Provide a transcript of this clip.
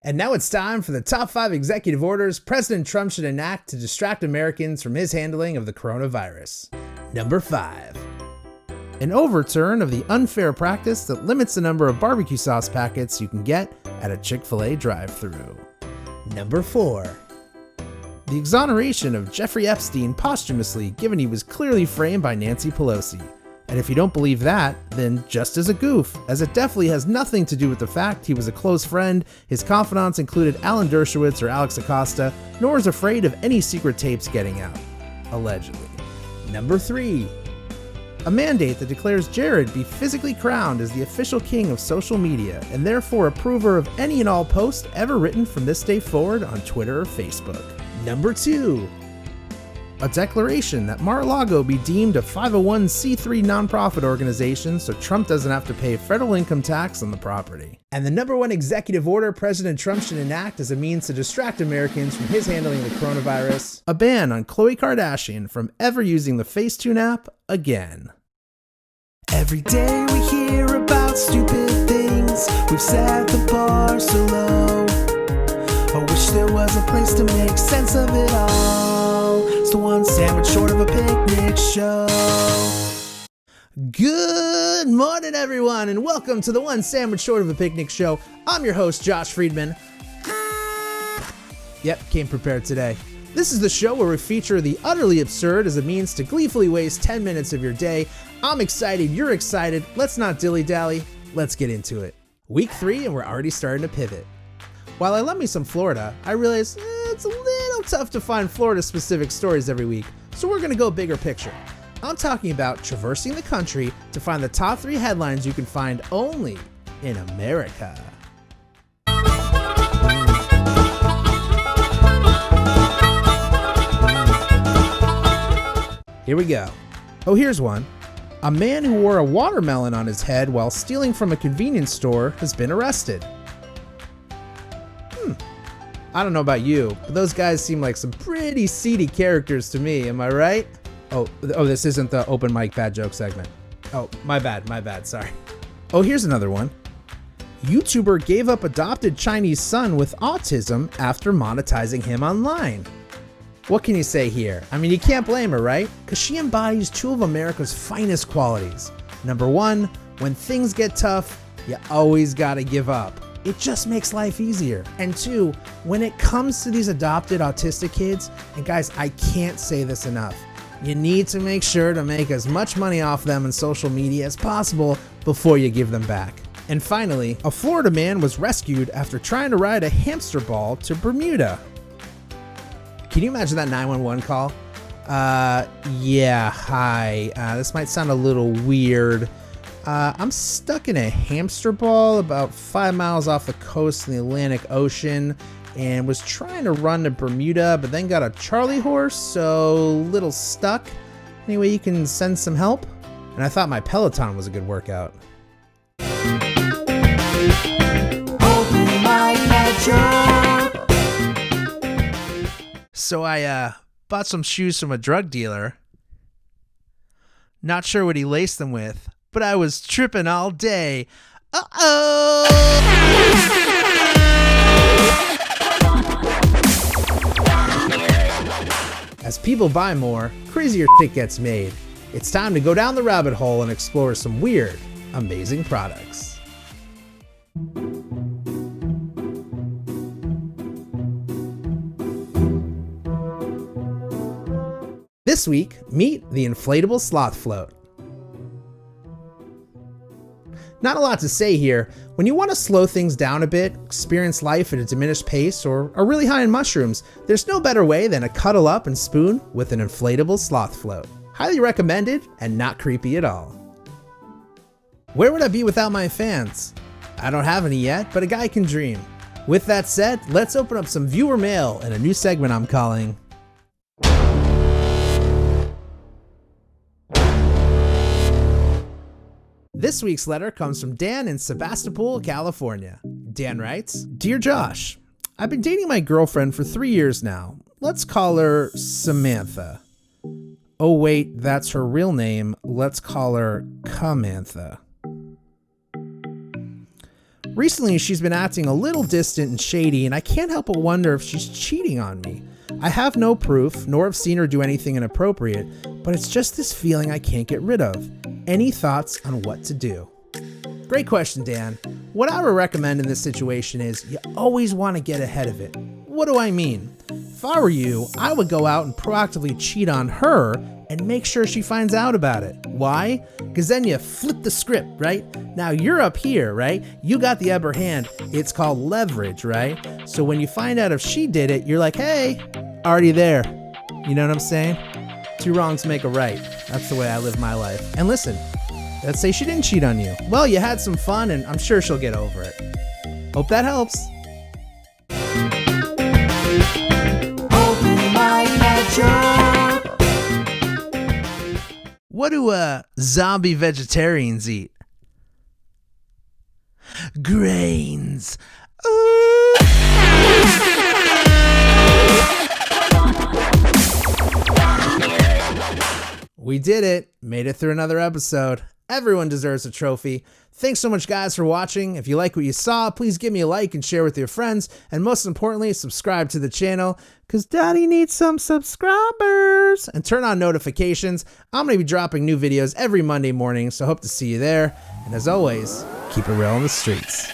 And now it's time for the top 5 executive orders President Trump should enact to distract Americans from his handling of the coronavirus. Number 5. An overturn of the unfair practice that limits the number of barbecue sauce packets you can get at a Chick-fil-A drive-thru. Number 4. The exoneration of Jeffrey Epstein posthumously, given he was clearly framed by Nancy Pelosi. And if you don't believe that, then just as a goof, as it definitely has nothing to do with the fact he was a close friend, his confidants included Alan Dershowitz or Alex Acosta, nor is afraid of any secret tapes getting out. Allegedly. Number 3. A mandate that declares Jared be physically crowned as the official king of social media, and therefore approver of any and all posts ever written from this day forward on Twitter or Facebook. Number 2. A declaration that Mar-a-Lago be deemed a 501c3 nonprofit organization so Trump doesn't have to pay federal income tax on the property. And the number 1 executive order President Trump should enact as a means to distract Americans from his handling of the coronavirus: a ban on Khloe Kardashian from ever using the Facetune app again. Every day we hear about stupid things. We've set the bar so low. I wish there was a place to make sense of it all. It's the one sandwich short of a picnic show. Good morning, everyone, and welcome to the One Sandwich Short of a Picnic show. I'm your host, Josh Friedman. Yep, came prepared today. This is the show where we feature the utterly absurd as a means to gleefully waste 10 minutes of your day. I'm excited, you're excited. Let's not dilly-dally. Let's get into it. Week 3, and we're already starting to pivot. While I love me some Florida, I realize it's a little tough to find Florida-specific stories every week, so we're going to go bigger picture. I'm talking about traversing the country to find the top 3 headlines you can find only in America. Here we go. Oh, here's one. A man who wore a watermelon on his head while stealing from a convenience store has been arrested. I don't know about you, but those guys seem like some pretty seedy characters to me, am I right? Oh, this isn't the open mic bad joke segment. Oh, my bad, sorry. Oh, here's another one. YouTuber gave up adopted Chinese son with autism after monetizing him online. What can you say here? I mean, you can't blame her, right? Because she embodies 2 of America's finest qualities. Number 1, when things get tough, you always gotta give up. It just makes life easier. And 2, when it comes to these adopted autistic kids, and guys, I can't say this enough, you need to make sure to make as much money off them in social media as possible before you give them back. And finally, a Florida man was rescued after trying to ride a hamster ball to Bermuda. Can you imagine that 911 call? Yeah, hi. This might sound a little weird. I'm stuck in a hamster ball about 5 miles off the coast in the Atlantic Ocean and was trying to run to Bermuda, but then got a Charlie horse, so a little stuck. Anyway, you can send some help? And I thought my Peloton was a good workout. So I bought some shoes from a drug dealer. Not sure what he laced them with, but I was tripping all day. Uh-oh! As people buy more, crazier shit gets made. It's time to go down the rabbit hole and explore some weird, amazing products. This week, meet the Inflatable Sloth float. Not a lot to say here. When you want to slow things down a bit, experience life at a diminished pace, or are really high in mushrooms, there's no better way than to cuddle up and spoon with an inflatable sloth float. Highly recommended and not creepy at all. Where would I be without my fans? I don't have any yet, but a guy can dream. With that said, let's open up some viewer mail in a new segment I'm calling This week's letter comes from Dan in Sebastopol, California. Dan writes, Dear Josh, I've been dating my girlfriend for 3 years now. Let's call her Samantha. Oh wait, that's her real name. Let's call her Camantha. Recently, she's been acting a little distant and shady, and I can't help but wonder if she's cheating on me. I have no proof, nor have seen her do anything inappropriate, but it's just this feeling I can't get rid of. Any thoughts on what to do? Great question, Dan. What I would recommend in this situation is you always want to get ahead of it. What do I mean? If I were you, I would go out and proactively cheat on her and make sure she finds out about it. Why? Because then you flip the script, right? Now you're up here, right? You got the upper hand. It's called leverage, right? So when you find out if she did it, you're like, hey, already there. You know what I'm saying? 2 wrongs make a right. That's the way I live my life. And listen, let's say she didn't cheat on you. Well, you had some fun, and I'm sure she'll get over it. Hope that helps. Open my head joke. What do zombie vegetarians eat? Grains. Ooh. We did it. Made it through another episode. Everyone deserves a trophy. Thanks so much, guys, for watching. If you like what you saw, please give me a like and share with your friends. And most importantly, subscribe to the channel, because Daddy needs some subscribers. And turn on notifications. I'm going to be dropping new videos every Monday morning, so hope to see you there. And as always, keep it real on the streets.